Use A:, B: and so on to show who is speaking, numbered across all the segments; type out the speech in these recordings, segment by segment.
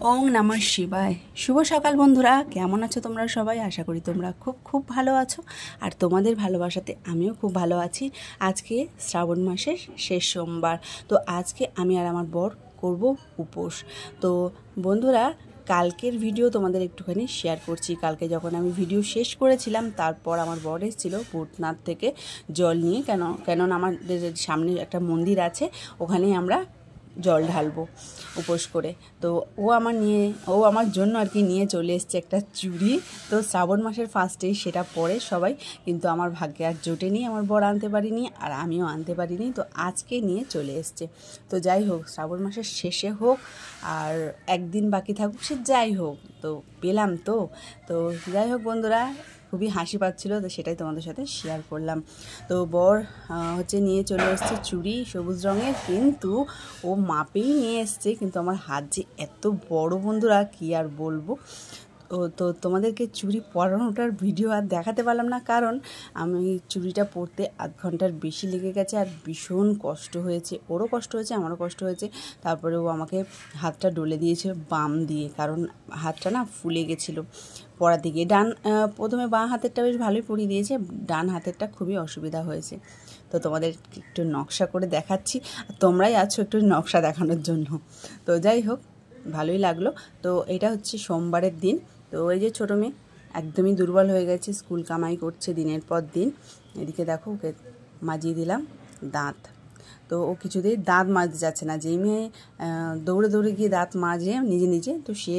A: ওং নমঃ শিবায়। শুভ সকাল বন্ধুরা, কেমন আছো তোমরা সবাই? আশা করি তোমরা খুব ভালো আছো, আর তোমাদের ভালোবাসাতে আমিও খুব ভালো আছি। আজকে শ্রাবণ মাসের শেষ সোমবার, তো আজকে আমি আর আমার বর করব উপোস। তো বন্ধুরা, কালকের ভিডিও তোমাদের একটুখানি শেয়ার করছি। কালকে যখন আমি ভিডিও শেষ করেছিলাম, তারপর আমার বর এসেছিল ভূতনাথ থেকে জল নিয়ে, কেননা আমাদের সামনে একটা মন্দির আছে, ওখানেই আমরা জল ঢালবো উপোস করে। তো ও আমার জন্য আর কি নিয়ে চলে এসছে একটা চুড়ি। তো শ্রাবণ মাসের ফার্স্টেই সেটা পরে সবাই, কিন্তু আমার ভাগ্যে আর জোটেনি, আমার বর আনতে পারিনি আর আমিও আনতে পারিনি। তো আজকে নিয়ে চলে এসছে। তো যাই হোক, শ্রাবণ মাসের শেষে হোক আর একদিন বাকি থাকুক, সে যাই হোক, তো পেলাম। তো যাই হোক বন্ধুরা, খুবই হাসি পাচ্ছিল, তো সেটাই তোমাদের সাথে শেয়ার করলাম। তো বর নিয়ে চলে এসছে চুড়ি সবুজ রঙের, কিন্তু ও মাপেই নিয়ে এসছে, কিন্তু আমার হাত যে এত বড় বন্ধুরা, কি আর বলবো। তো তোমাদেরকে চুড়ি পরানোটার ভিডিও আর দেখাতে পারলাম না, কারণ আমি চুড়িটা পরতে আধ ঘন্টার বেশি লেগে গেছে, আর ভীষণ কষ্ট হয়েছে। ওরও কষ্ট হয়েছে, আমারও কষ্ট হয়েছে। তারপরে ও আমাকে হাতটা ডলে দিয়েছে বাম দিয়ে, কারণ হাতটা না ফুলে গেছিলো পরার দিকে। প্রথমে বাঁ হাতেরটা বেশ ভালোই পরিয়ে দিয়েছে, ডান হাতেরটা খুবই অসুবিধা হয়েছে। তো তোমাদের একটু নকশা করে দেখাচ্ছি, তোমরাই আছো একটু নকশা দেখানোর জন্য। তো যাই হোক, ভালোই লাগলো। তো এটা হচ্ছে সোমবারের দিন। তো এই যে ছোটো মেয়ে একদমই দুর্বল হয়ে গেছে, স্কুল কামাই করছে দিনের পর দিন। এদিকে দেখো, ওকে মাজিয়ে দিলাম দাঁত। তো ও কিছুতেই দাঁত মাজতে যাচ্ছে না। যেই মেয়ে দৌড়ে দৌড়ে গিয়ে দাঁত মাজে নিজে, তো সে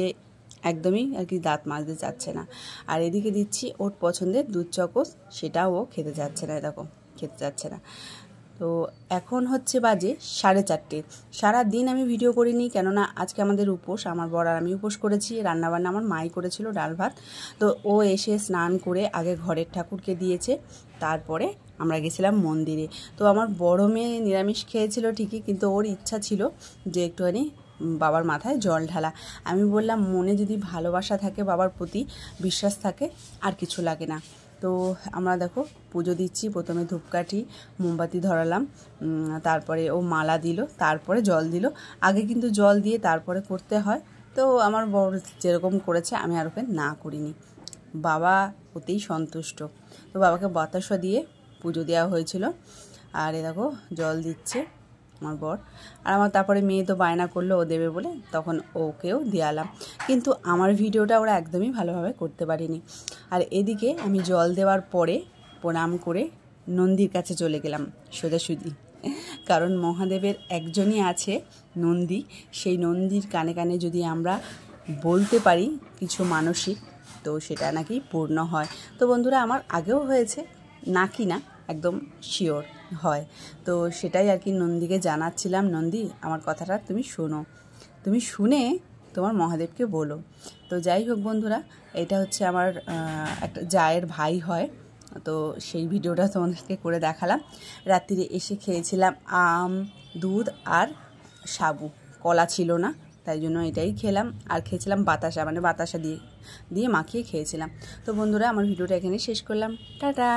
A: একদমই আর কি দাঁত মাজতে চাচ্ছে না। আর এদিকে দিচ্ছি ওর পছন্দের দুধ চকোস, সেটাও ও খেতে যাচ্ছে না, দেখো খেতে যাচ্ছে না। তো এখন হচ্ছে বাজে 4:30। সারা দিন আমি ভিডিও করিনি, কেননা আজকে আমাদের উপোস, আমার বর আর আমি উপোস করেছি। রান্নাবান্না আমার মাই করেছিল, ডাল ভাত। তো ও এসে স্নান করে আগে ঘরের ঠাকুরকে দিয়েছে, তারপরে আমরা গেছিলাম মন্দিরে। তো আমার বড় মেয়ে নিরামিষ খেয়েছিল ঠিকই, কিন্তু ওর ইচ্ছা ছিল যে একটুখানি বাবার মাথায় জল ঢালা। আমি বললাম, মনে যদি ভালোবাসা থাকে, বাবার প্রতি বিশ্বাস থাকে, আর কিছু লাগে না। তো আমরা দেখো পুজো দিচ্ছি। প্রথমে ধূপকাঠি মোমবাতি ধরালাম, তারপরে ও মালা দিল, তারপরে জল দিল। আগে কিন্তু জল দিয়ে তারপরে করতে হয়। তো আমার বড় যেরকম করেছে, আমি আর ওকে না করিনি, বাবা ওতেই সন্তুষ্ট। তো বাবাকে বাতাসা দিয়ে পুজো দেওয়া হয়েছিল। আর এ দেখো জল দিচ্ছে আমার বর। আর আমার তারপরে মেয়ে তো বায়না করলো ও দেবে বলে, তখন ওকেও দেওয়ালাম। কিন্তু আমার ভিডিওটা ওরা একদমই ভালোভাবে করতে পারিনি। আর এদিকে আমি জল দেওয়ার পরে প্রণাম করে নন্দীর কাছে চলে গেলাম সোজাসুজি, কারণ মহাদেবের একজনই আছে নন্দী। সেই নন্দীর কানে কানে যদি আমরা বলতে পারি কিছু মানসিক, তো সেটা নাকি পূর্ণ হয়। তো বন্ধুরা, আমার আগেও হয়েছে, নাকি না একদম শিওর হয়। তো সেটাই আর কি নন্দীকে জানাচ্ছিলাম, নন্দী আমার কথাটা তুমি শোনো, তুমি শুনে তোমার মহাদেবকে বলো। তো যাই হোক বন্ধুরা, এটা হচ্ছে আমার একটা জায়ের ভাই হয়। তো সেই ভিডিওটা তোমাদেরকে করে দেখালাম। রাত্রিরে এসে খেয়েছিলাম আম, দুধ আর সাবু, কলা ছিল না, তাই জন্য এটাই খেলাম। আর খেয়েছিলাম বাতাসা, মানে বাতাসা দিয়ে মাখিয়ে খেয়েছিলাম। তো বন্ধুরা, আমার ভিডিওটা এখানে শেষ করলাম। টাটা।